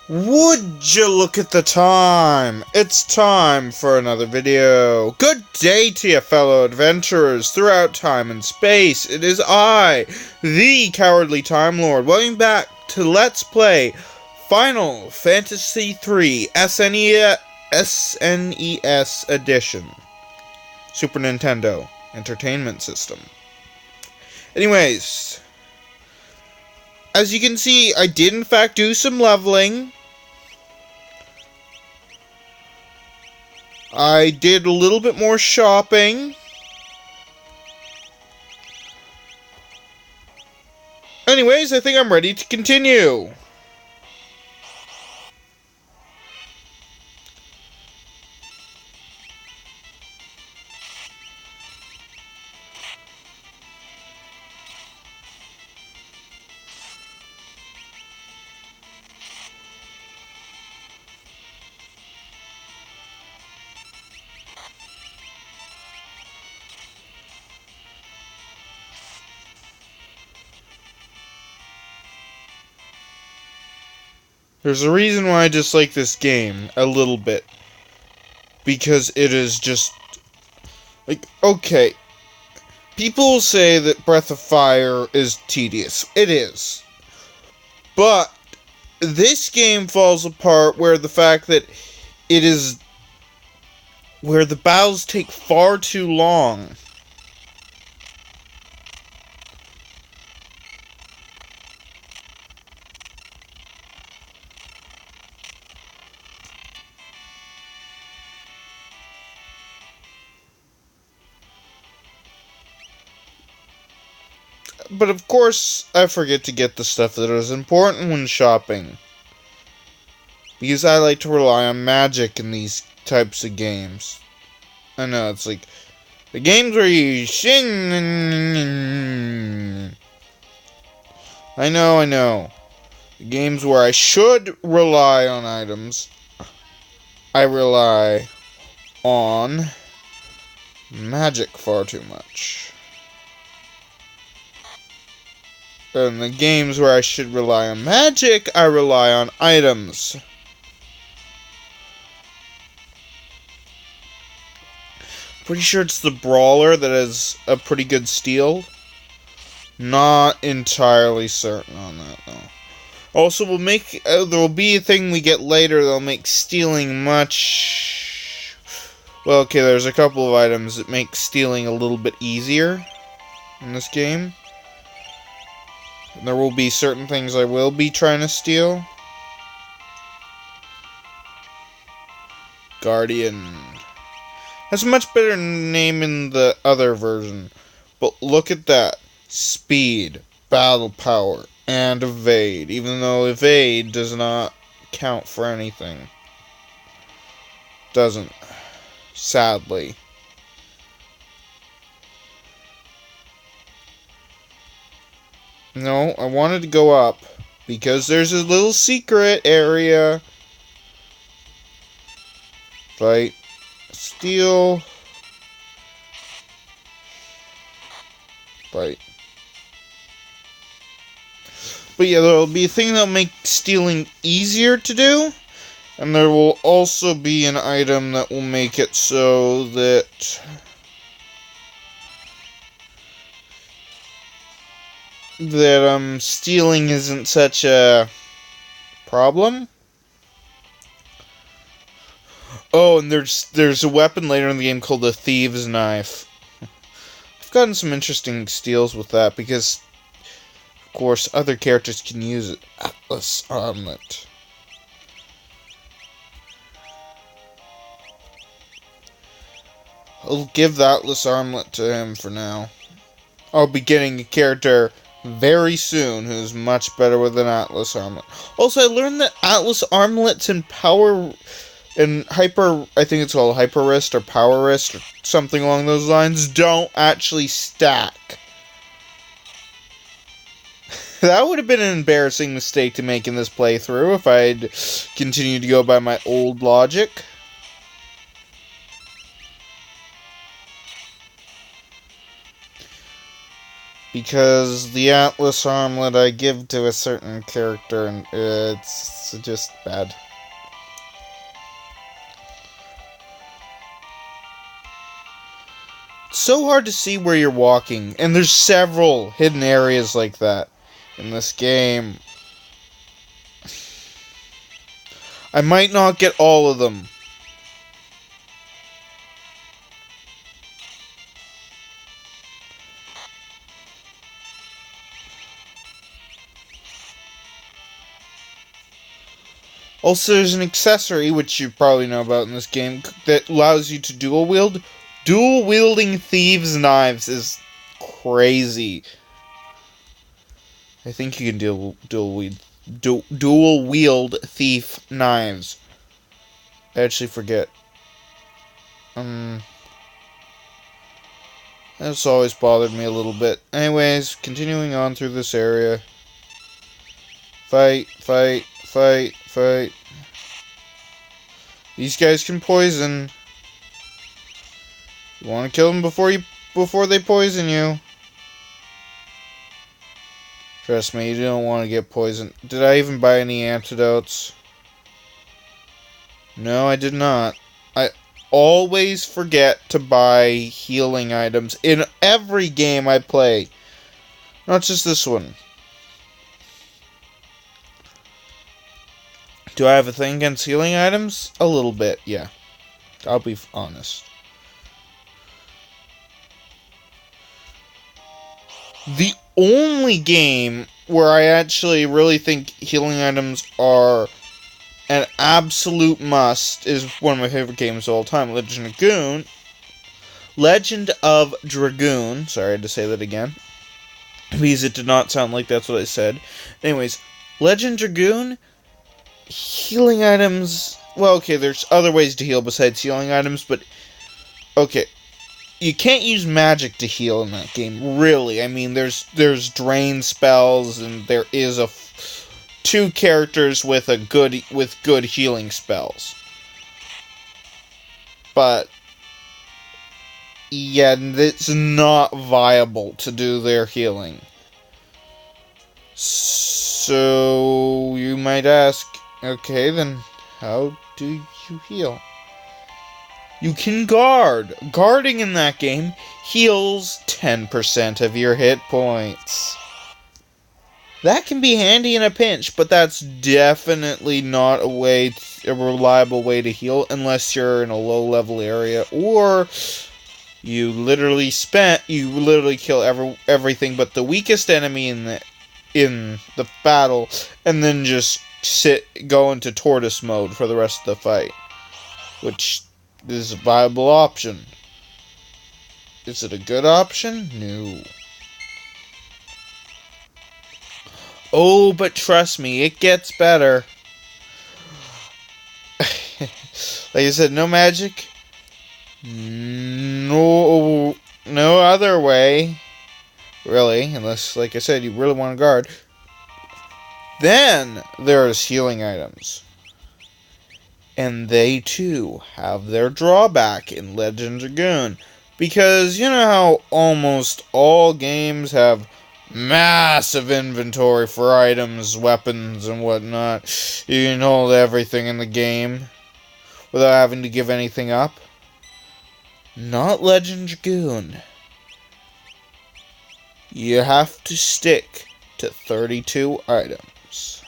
Would you look at the time? It's time for another video. Good day to you, fellow adventurers throughout time and space. It is I, the Cowardly Timelord. Welcome back to Let's Play Final Fantasy III SNES Edition. Super Nintendo Entertainment System. Anyways, as you can see, I did in fact do some leveling. I did a little bit more shopping. Anyways, I think I'm ready to continue. There's a reason why I dislike this game a little bit. Because it is just... like, okay. People say that Breath of Fire is tedious. It is. But this game falls apart where the fact that it is... where the battles take far too long. But of course, I forget to get the stuff that is important when shopping. Because I like to rely on magic in these types of games. I know, it's like the games where you sing. I know. The games where I should rely on items, I rely on magic far too much. In the games where I should rely on magic, I rely on items. Pretty sure it's the brawler that has a pretty good steal. Not entirely certain on that though. Also, we'll make there will be a thing we get later that'll make stealing much. Well, okay, there's a couple of items that make stealing a little bit easier in this game. There will be certain things I will be trying to steal. Guardian. Has a much better name in the other version. But look at that. Speed, battle power, and evade. Even though evade does not count for anything. Doesn't. Sadly. No, I wanted to go up because there's a little secret area. Fight. Steal. Fight. But yeah, there'll be a thing that'll make stealing easier to do. And there will also be an item that will make it so that stealing isn't such a problem. Oh, and there's a weapon later in the game called the Thieves' Knife. I've gotten some interesting steals with that because, of course, other characters can use it. Atlas Armlet. I'll give the Atlas Armlet to him for now. I'll be getting a character very soon who's much better with an Atlas Armlet. Also, I learned that Atlas Armlets and Power and Hyper, I think it's called Hyper Wrist or Power Wrist or something along those lines, don't actually stack. That would have been an embarrassing mistake to make in this playthrough if I'd continued to go by my old logic. Because the Atlas armlet I give to a certain character, and it's just bad. It's so hard to see where you're walking, and there's several hidden areas like that in this game. I might not get all of them. Also, there's an accessory, which you probably know about in this game, that allows you to dual wield. Dual wielding thieves' knives is crazy. I think you can dual wield thief knives. I actually forget. That's always bothered me a little bit. Anyways, continuing on through this area. Fight, fight, fight, fight. These guys can poison. You want to kill them before they poison you. Trust me, you don't want to get poisoned. Did I even buy any antidotes? No, I did not. I always forget to buy healing items in every game I play. Not just this one. Do I have a thing against healing items? A little bit, yeah. I'll be honest. The only game where I actually really think healing items are an absolute must is one of my favorite games of all time, Legend of Dragoon. Sorry, I had to say that again, because it did not sound like that's what I said. Anyways, Legend Dragoon, healing items... Well, okay, there's other ways to heal besides healing items, but... Okay. You can't use magic to heal in that game, really. I mean, there's drain spells, and there is two characters with good healing spells. But yeah, it's not viable to do their healing. So you might ask, okay, then how do you heal? You can guard. Guarding in that game heals 10% of your hit points. That can be handy in a pinch, but that's definitely not a reliable way to heal unless you're in a low-level area, or you literally kill everything but the weakest enemy in the battle, and then just go into tortoise mode for the rest of the fight, which is a viable option. Is it a good option? No. Oh, but trust me, it gets better. Like I said, no magic. No other way. Really, unless, like I said, you really want to guard. Then there's healing items. And they, too, have their drawback in Legend Dragoon. Because you know how almost all games have massive inventory for items, weapons, and whatnot. You can hold everything in the game without having to give anything up. Not Legend Dragoon. You have to stick to 32 items.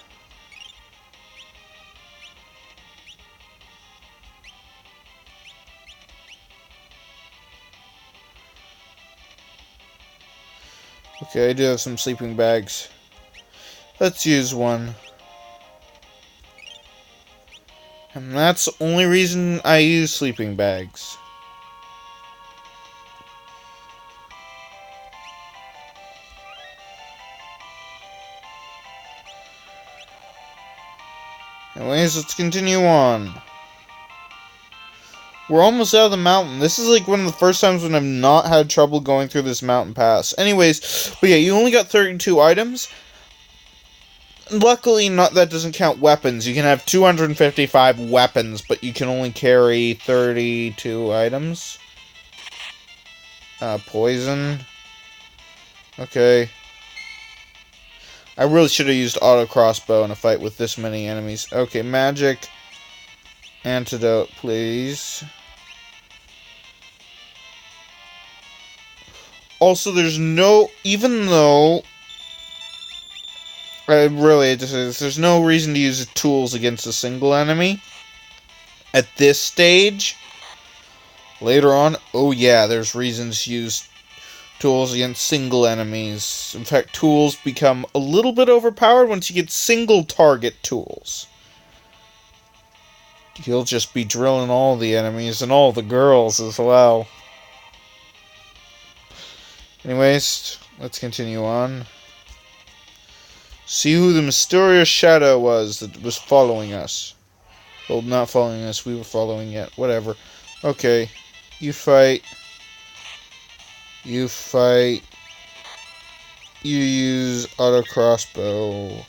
Okay, I do have some sleeping bags. Let's use one. And that's the only reason I use sleeping bags. Anyways, let's continue on. We're almost out of the mountain. This is like one of the first times when I've not had trouble going through this mountain pass. Anyways, but yeah, you only got 32 items. Luckily, that doesn't count weapons. You can have 255 weapons, but you can only carry 32 items. Poison. Okay. I really should have used auto crossbow in a fight with this many enemies. Okay, magic antidote, please. Also, there's no... Even though... there's no reason to use tools against a single enemy. At this stage. Later on, oh yeah, there's reasons to use tools against single enemies. In fact, tools become a little bit overpowered once you get single target tools. You'll just be drilling all the enemies and all the girls as well. Anyways, let's continue on. See who the mysterious shadow was that was following us. Well, not following us, we were following it. Whatever. Okay. You fight. You fight. You use auto crossbow.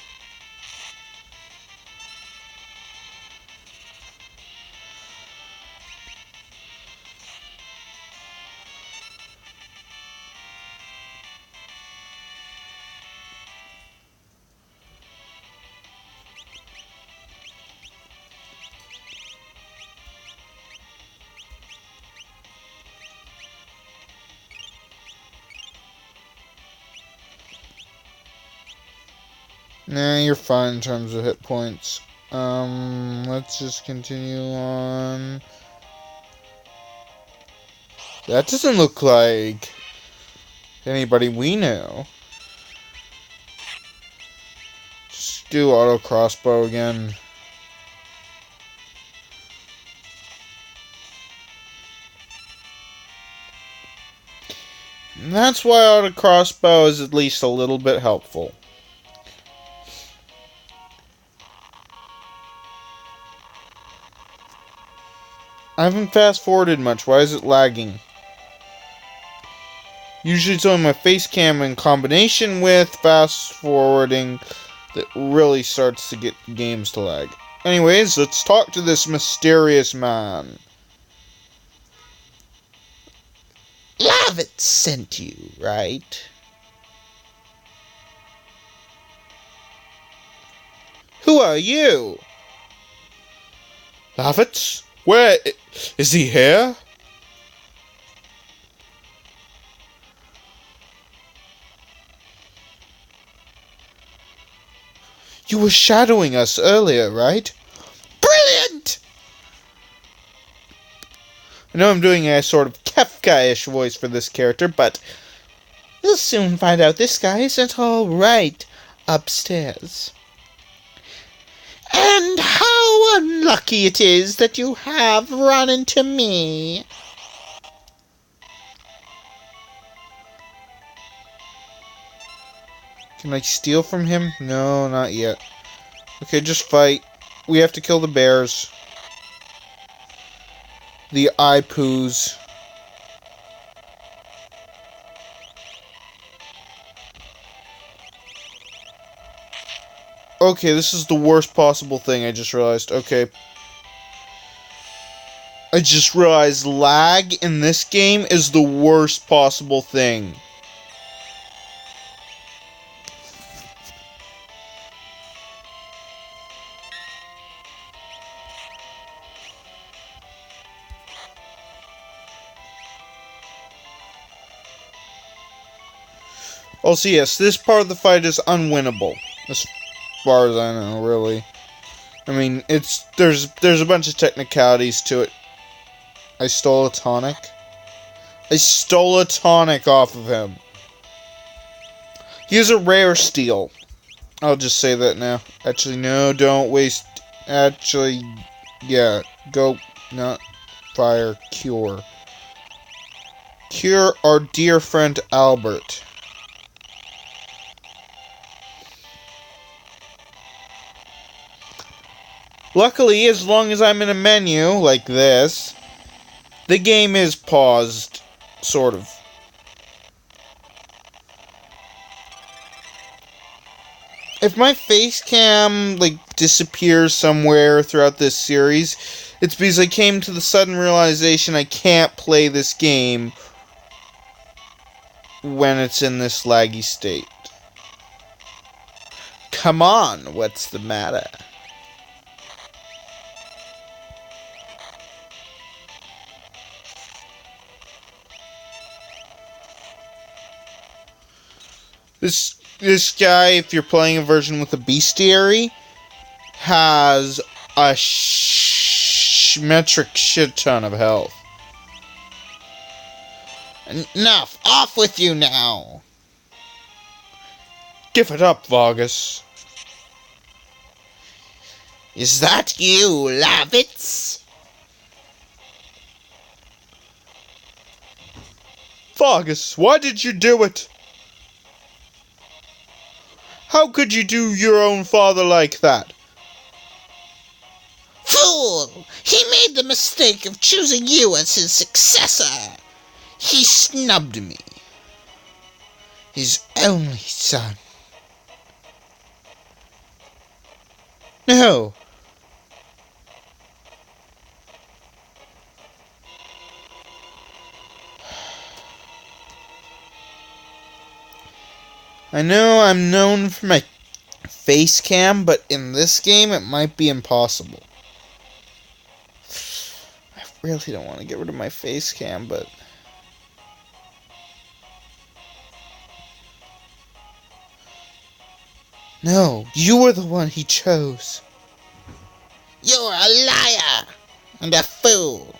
Nah, you're fine in terms of hit points. Let's just continue on. That doesn't look like anybody we know. Just do auto crossbow again. And that's why auto crossbow is at least a little bit helpful. I haven't fast-forwarded much. Why is it lagging? Usually it's only my face cam in combination with fast-forwarding that really starts to get games to lag. Anyways, let's talk to this mysterious man. Lavit sent you, right? Who are you? Lavit? Where is he here? You were shadowing us earlier, right? Brilliant! I know I'm doing a sort of Kefka-ish voice for this character, but we'll soon find out this guy isn't all right upstairs. And how unlucky it is that you have run into me. Can I steal from him? No, not yet. Okay, just fight. We have to kill the bears. The eye poos. Okay, this is the worst possible thing, I just realized. Okay. I just realized lag in this game is the worst possible thing. Also, yes, this part of the fight is unwinnable. As far as I know, really. I mean, there's a bunch of technicalities to it. I stole a tonic. I stole a tonic off of him. He's a rare steal. I'll just say that now. Actually, no, don't waste. Actually, yeah, go, not fire, cure. Cure our dear friend Albert. Luckily, as long as I'm in a menu like this, the game is paused, sort of. If my face cam, disappears somewhere throughout this series, it's because I came to the sudden realization I can't play this game when it's in this laggy state. Come on, what's the matter? This guy, if you're playing a version with a bestiary, has a metric shit ton of health. Enough! Off with you now! Give it up, Vargas. Is that you, Lavitz? Vargas, why did you do it? How could you do your own father like that? Fool! He made the mistake of choosing you as his successor. He snubbed me. His only son. No. I know I'm known for my face cam, but in this game it might be impossible. I really don't want to get rid of my face cam, but... No, you were the one he chose. You're a liar and a fool.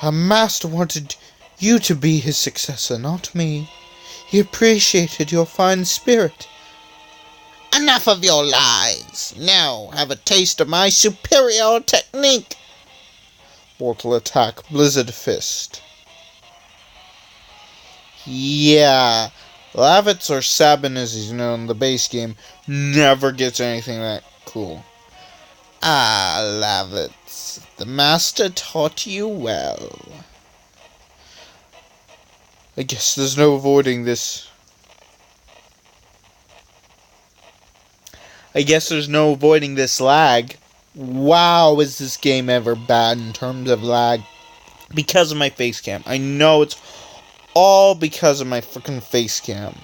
Our master wanted you to be his successor, not me. He appreciated your fine spirit. Enough of your lies. Now have a taste of my superior technique. Mortal attack, Blizzard Fist. Yeah, Lavitz, or Sabin as he's known in the base game, never gets anything that cool. Ah, Lavitz, the master taught you well. I guess there's no avoiding this. Lag. Wow, is this game ever bad in terms of lag? Because of my face cam. I know it's all because of my freaking face cam.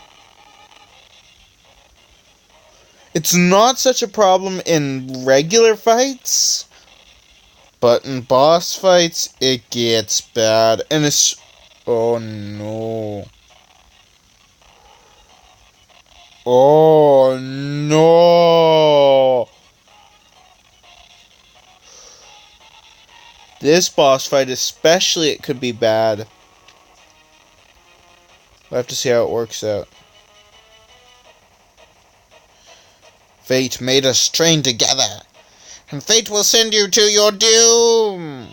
It's not such a problem in regular fights, but in boss fights, it gets bad. And it's... Oh no. Oh no. This boss fight especially, it could be bad. We'll have to see how it works out. Fate made us train together, and fate will send you to your doom.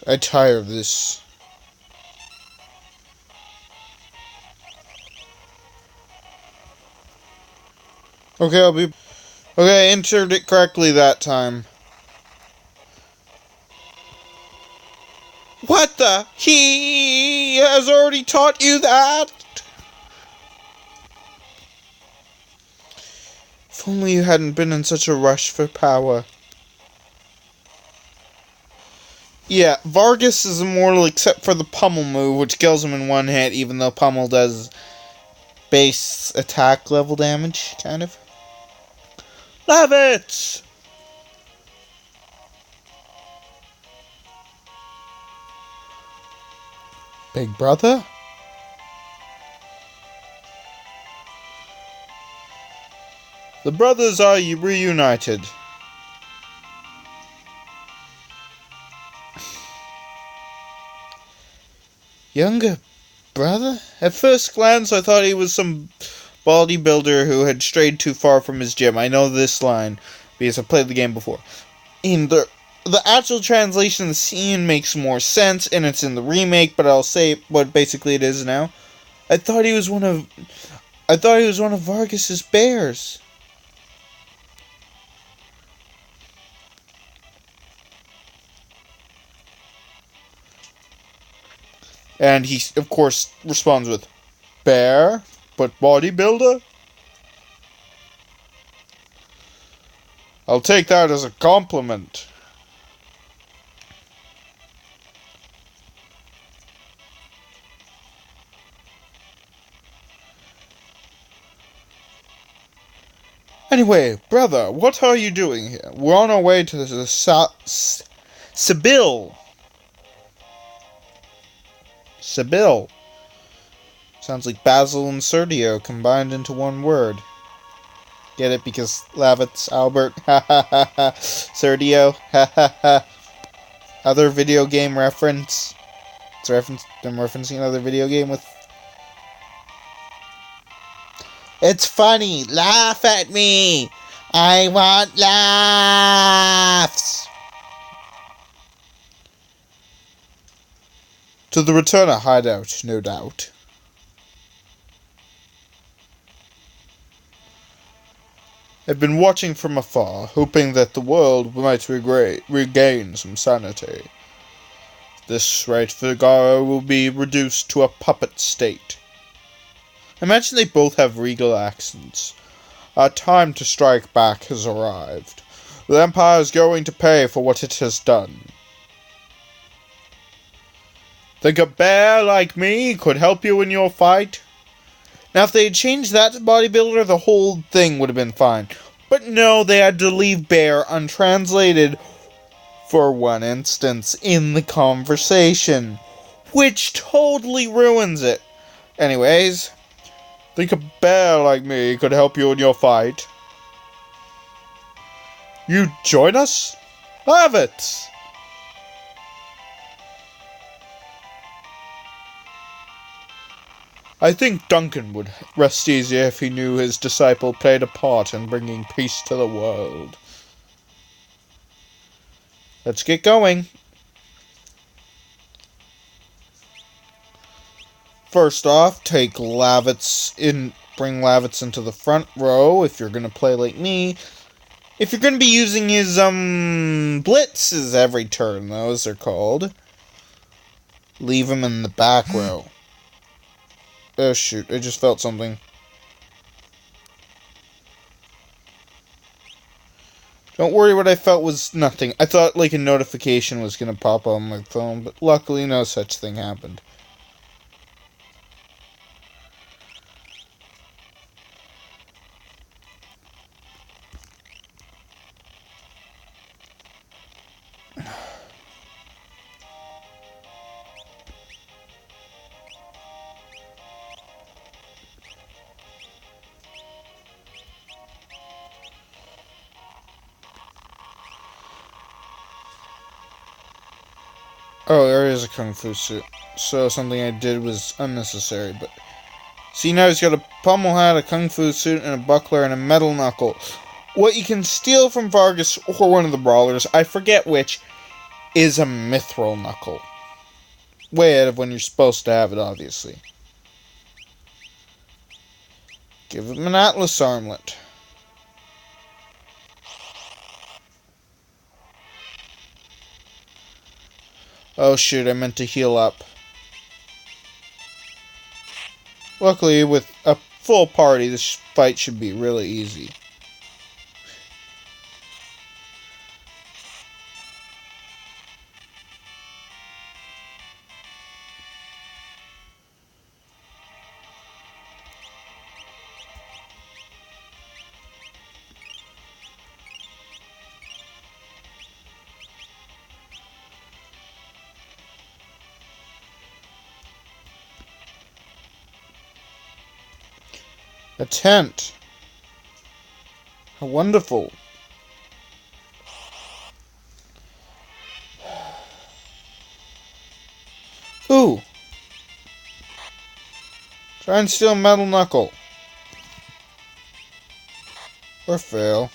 I tire of this. Okay, Okay, I entered it correctly that time. What the? He has already taught you that? If only you hadn't been in such a rush for power. Yeah, Vargas is immortal except for the pummel move, which kills him in one hit, even though pummel does base attack level damage, kind of. Love it! Big brother? The brothers are reunited. Younger brother? At first glance, I thought he was some bodybuilder who had strayed too far from his gym. I know this line because I've played the game before. In the actual translation of the scene makes more sense, and it's in the remake, but I'll say what basically it is now. I thought he was one of Vargas's bears. And he, of course, responds with, bear, but bodybuilder? I'll take that as a compliment. Anyway, brother, what are you doing here? We're on our way to the Sibyl. Sibyl. Sounds like Basil and Sergio combined into one word. Get it? Because Lavitz, Albert, ha ha ha ha, Sergio, ha ha ha. Other video game reference. I'm referencing another video game with... It's funny. Laugh at me. I want laughs. To the Returner hideout, no doubt. I've been watching from afar, hoping that the world might regain some sanity. This right Figaro will be reduced to a puppet state. Imagine they both have regal accents. Our time to strike back has arrived. The Empire is going to pay for what it has done. Think a bear like me could help you in your fight? Now, if they had changed that to bodybuilder, the whole thing would have been fine. But no, they had to leave bear untranslated for one instance in the conversation, which totally ruins it. Anyways, think a bear like me could help you in your fight? You join us? Have it! I think Duncan would rest easier if he knew his disciple played a part in bringing peace to the world. Let's get going. First off, bring Lavitz into the front row if you're gonna play like me. If you're gonna be using his blitzes every turn, those are called. Leave him in the back row. Oh shoot, I just felt something. Don't worry, what I felt was nothing. I thought like a notification was gonna pop on my phone, but luckily no such thing happened. Oh, there is a kung fu suit. So something I did was unnecessary, but... See, now he's got a pommel hat, a kung fu suit, and a buckler, and a metal knuckle. What you can steal from Vargas or one of the brawlers, I forget which, is a mithril knuckle. Way out of when you're supposed to have it, obviously. Give him an atlas armlet. Oh shoot, I meant to heal up. Luckily, with a full party, this fight should be really easy. A tent. How wonderful. Ooh. Try and steal metal knuckle. Or fail.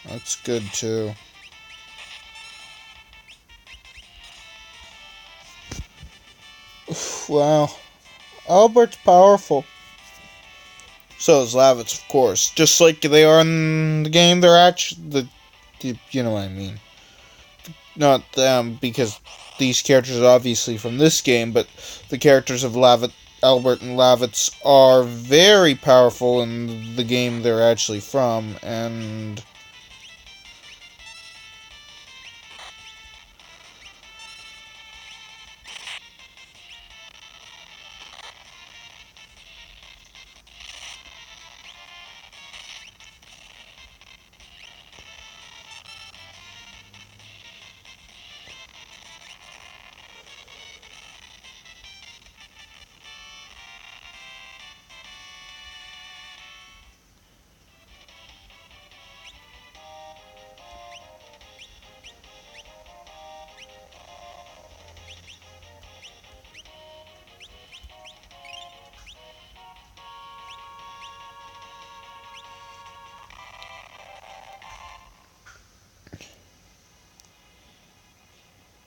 That's good too. Oof, wow. Albert's powerful. So is Lavitz, of course. Just like they are in the game, they're actually... you know what I mean. Not them, because these characters are obviously from this game, but the characters of Albert and Lavitz are very powerful in the game they're actually from, and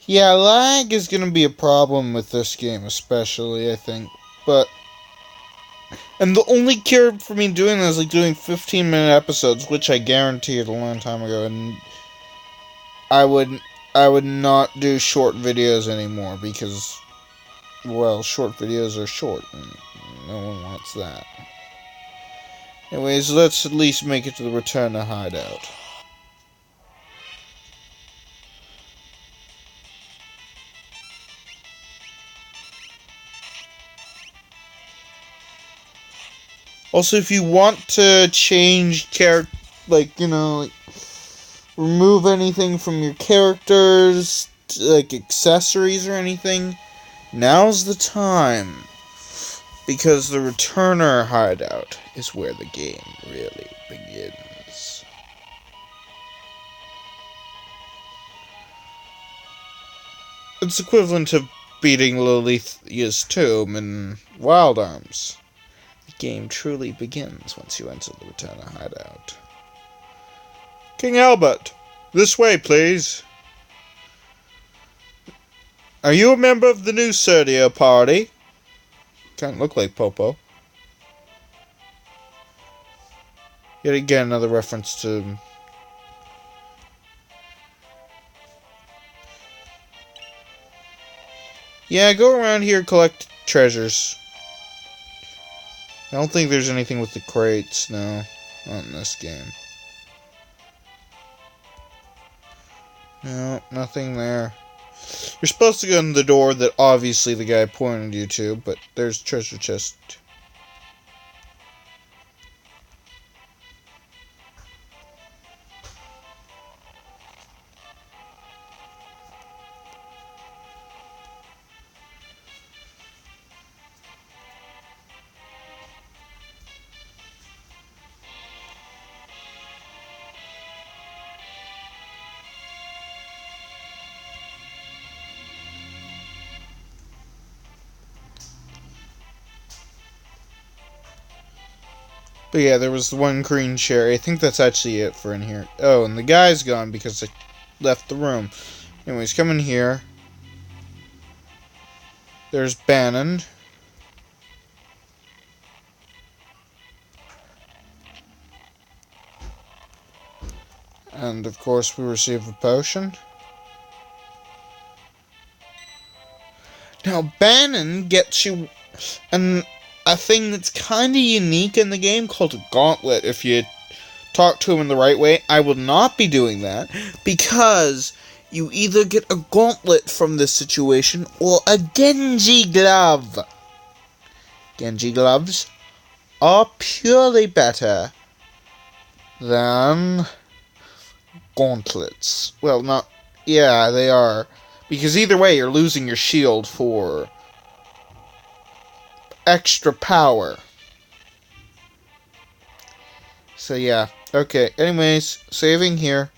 yeah, lag is going to be a problem with this game especially, I think, and the only cure for me doing this is like doing 15-minute episodes, which I guaranteed a long time ago, and I would not do short videos anymore because, well, short videos are short, and no one wants that. Anyways, let's at least make it to the Return to Hideout. Also, if you want to change remove anything from your characters, like accessories or anything, now's the time. Because the Returner Hideout is where the game really begins. It's equivalent to beating Lolithia's tomb in Wild Arms. The game truly begins once you enter the Returner Hideout. King Albert, this way, please. Are you a member of the new Serdia party? Can't look like Popo. Yet again, another reference to... Yeah, go around here, collect treasures. I don't think there's anything with the crates, no. Not in this game. No, nothing there. You're supposed to go in the door that obviously the guy pointed you to, but there's treasure chest. But yeah, there was the one green cherry. I think that's actually it for in here. Oh, and the guy's gone because I left the room. Anyways, come in here. There's Bannon. And of course we receive a potion. Now Bannon gets you a thing that's kind of unique in the game called a gauntlet if you talk to him in the right way. I will not be doing that because you either get a gauntlet from this situation or a Genji glove. Genji gloves are purely better than gauntlets. Well, not... Yeah, they are. Because either way, you're losing your shield for extra power. So yeah. Okay, anyways, saving here.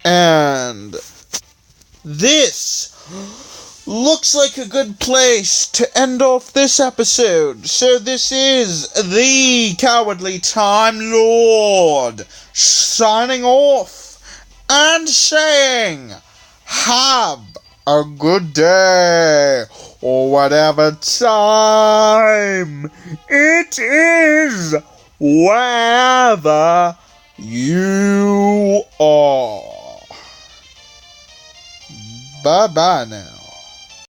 And this looks like a good place to end off this episode. So this is the Cowardly Timelord signing off and saying, have a good day, or whatever time it is wherever you are. Bye bye now.